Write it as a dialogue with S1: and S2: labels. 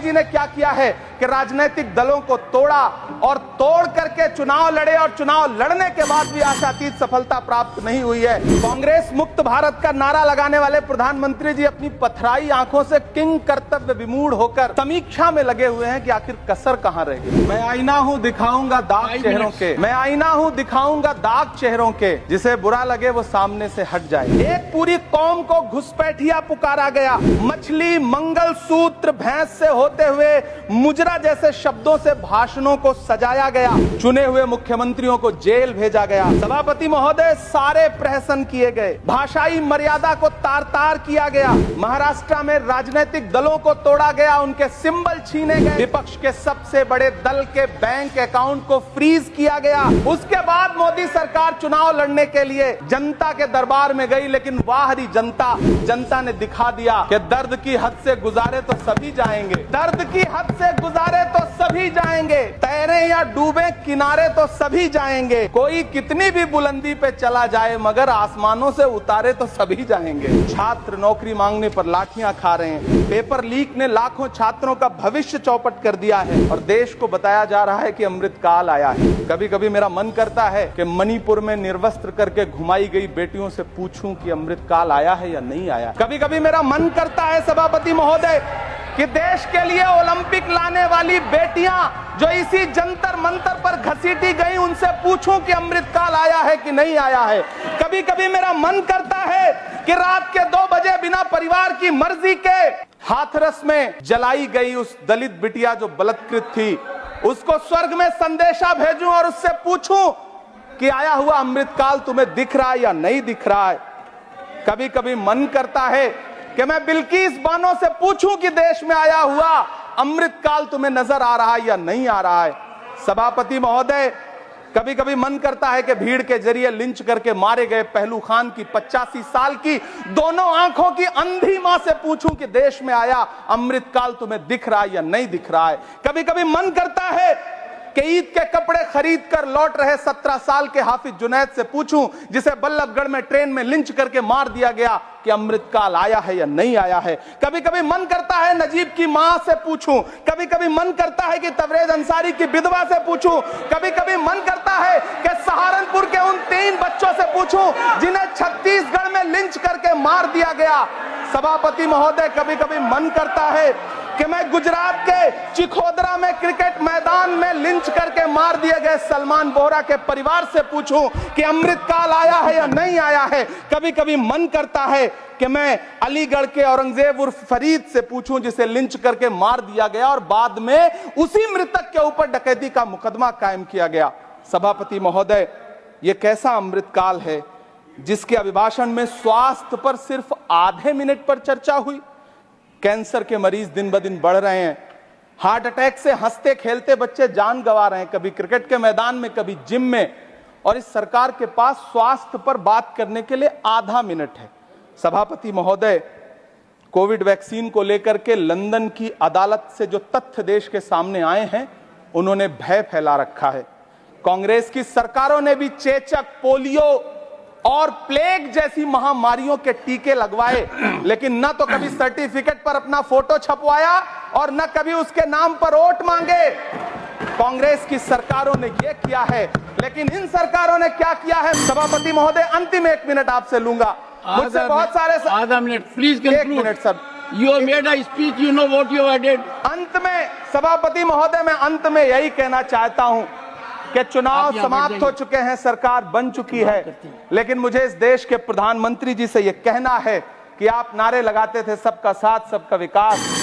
S1: जी ने क्या किया है कि राजनीतिक दलों को तोड़ा और तोड़ करके चुनाव लड़े, और चुनाव लड़ने के बाद भी आशातीत सफलता प्राप्त नहीं हुई है। कांग्रेस मुक्त भारत का नारा लगाने वाले प्रधानमंत्री जी अपनी पथराई आंखों से किंग कर्तव्य विमूढ़ होकर समीक्षा में लगे हुए हैं कि आखिर कसर कहां रह गई। मैं आईना हूं दिखाऊंगा दाग चेहरों के, मैं आईना हूं दिखाऊंगा दाग चेहरों के, जिसे बुरा लगे वो सामने से हट जाए। एक पूरी कौम को घुसपैठिया पुकारा गया, मछली, मंगल सूत्र, भैंस से होते हुए मुजरा जैसे शब्दों से भाषणों को सजाया गया, चुने हुए मुख्यमंत्रियों को जेल भेजा गया। सभापति महोदय, सारे प्रहसन किए गए, भाषाई मर्यादा को तार तार किया गया। महाराष्ट्र में राजनीतिक दलों को तोड़ा गया, उनके सिंबल छीने गए, विपक्ष के सबसे बड़े दल के बैंक अकाउंट को फ्रीज किया गया। उसके बाद मोदी सरकार चुनाव लड़ने के लिए जनता के दरबार में गई, लेकिन बाहरी जनता ने दिखा दिया कि दर्द की हद से गुजारे तो सभी जाएंगे, दर्द की हद से गुजारे तो सभी जाएंगे, तैरे या डूबे किनारे तो सभी जाएंगे, कोई कितनी भी बुलंदी पे चला जाए मगर आसमानों से उतारे तो सभी जाएंगे। छात्र नौकरी मांगने पर लाठियां खा रहे हैं, पेपर लीक ने लाखों छात्रों का भविष्य चौपट कर दिया है और देश को बताया जा रहा है कि अमृतकाल आया है। कभी कभी मेरा मन करता है कि मणिपुर में निर्वस्त्र करके घुमाई गई बेटियों से पूछूं कि अमृतकाल आया है या नहीं आया। कभी कभी मेरा मन करता है सभापति महोदय कि देश के लिए ओलंपिक लाने वाली बेटियां जो इसी जंतर मंतर पर घसीटी गई, उनसे पूछूं कि अमृतकाल आया है कि नहीं आया है। कभी कभी मेरा मन करता है कि रात के 2 बजे बिना परिवार की मर्जी के हाथरस में जलाई गई उस दलित बिटिया जो बलात्कृत थी, उसको स्वर्ग में संदेशा भेजूं और उससे पूछूं कि आया हुआ अमृतकाल तुम्हें दिख रहा है या नहीं दिख रहा है। कभी कभी मन करता है कि मैं बिल्किस बानो से पूछूं कि देश में आया हुआ अमृतकाल तुम्हें नजर आ रहा है या नहीं आ रहा है। सभापति महोदय, कभी कभी मन करता है कि भीड़ के जरिए लिंच करके मारे गए पहलू खान की 85 साल की दोनों आंखों की अंधी मां से पूछूं कि देश में आया अमृतकाल तुम्हें दिख रहा है या नहीं दिख रहा है। कभी कभी मन करता है कि ईद के कपड़े खरीद कर लौट रहे 17 साल के हाफिज जुनैद से पूछूं, जिसे बल्लभगढ़ में ट्रेन में लिंच करके मार दिया गया, कि अमृतकाल आया है या नहीं आया है। कभी कभी मन करता है नजीब की मां से पूछूं, कभी कभी मन करता है कि तबरेज अंसारी की विधवा से पूछूं, कभी कभी मन करता है कि सहारनपुर के उन 3 बच्चों से पूछूं जिन्हें छत्तीसगढ़ में लिंच करके मार दिया गया। सभापति महोदय, कभी कभी मन करता है कि मैं गुजरात के चिखोदरा में क्रिकेट मैदान में लिंच करके मार दिए गए सलमान बोहरा के परिवार से पूछूं कि अमृतकाल आया है या नहीं आया है। कभी कभी मन करता है कि मैं अलीगढ़ के औरंगजेब उर्फ फरीद से पूछूं, जिसे लिंच करके मार दिया गया और बाद में उसी मृतक के ऊपर डकैती का मुकदमा कायम किया गया। सभापति महोदय, यह कैसा अमृतकाल है जिसके अभिभाषण में स्वास्थ्य पर सिर्फ आधे मिनट पर चर्चा हुई। कैंसर के मरीज दिन ब दिन बढ़ रहे हैं, हार्ट अटैक से हंसते खेलते बच्चे जान गंवा रहे हैं, कभी क्रिकेट के मैदान में, कभी जिम में, और इस सरकार के पास स्वास्थ्य पर बात करने के लिए आधा मिनट है। सभापति महोदय, कोविड वैक्सीन को लेकर के लंदन की अदालत से जो तथ्य देश के सामने आए हैं, उन्होंने भय फैला रखा है। कांग्रेस की सरकारों ने भी चेचक, पोलियो और प्लेग जैसी महामारियों के टीके लगवाए, लेकिन न तो कभी सर्टिफिकेट पर अपना फोटो छपवाया और न कभी उसके नाम पर वोट मांगे। कांग्रेस की सरकारों ने यह किया है, लेकिन इन सरकारों ने क्या किया है? सभापति महोदय, अंतिम 1 मिनट आपसे लूंगा, मुझसे बहुत सारे।
S2: आधा minute please conclude.
S1: 1 minute sir.
S2: You have made a speech, you know what you have did.
S1: अंत में सभापति महोदय, मैं अंत में यही कहना चाहता हूं कि चुनाव समाप्त हो चुके हैं, सरकार बन चुकी है, लेकिन मुझे इस देश के प्रधानमंत्री जी से यह कहना है कि आप नारे लगाते थे सबका साथ सबका विकास,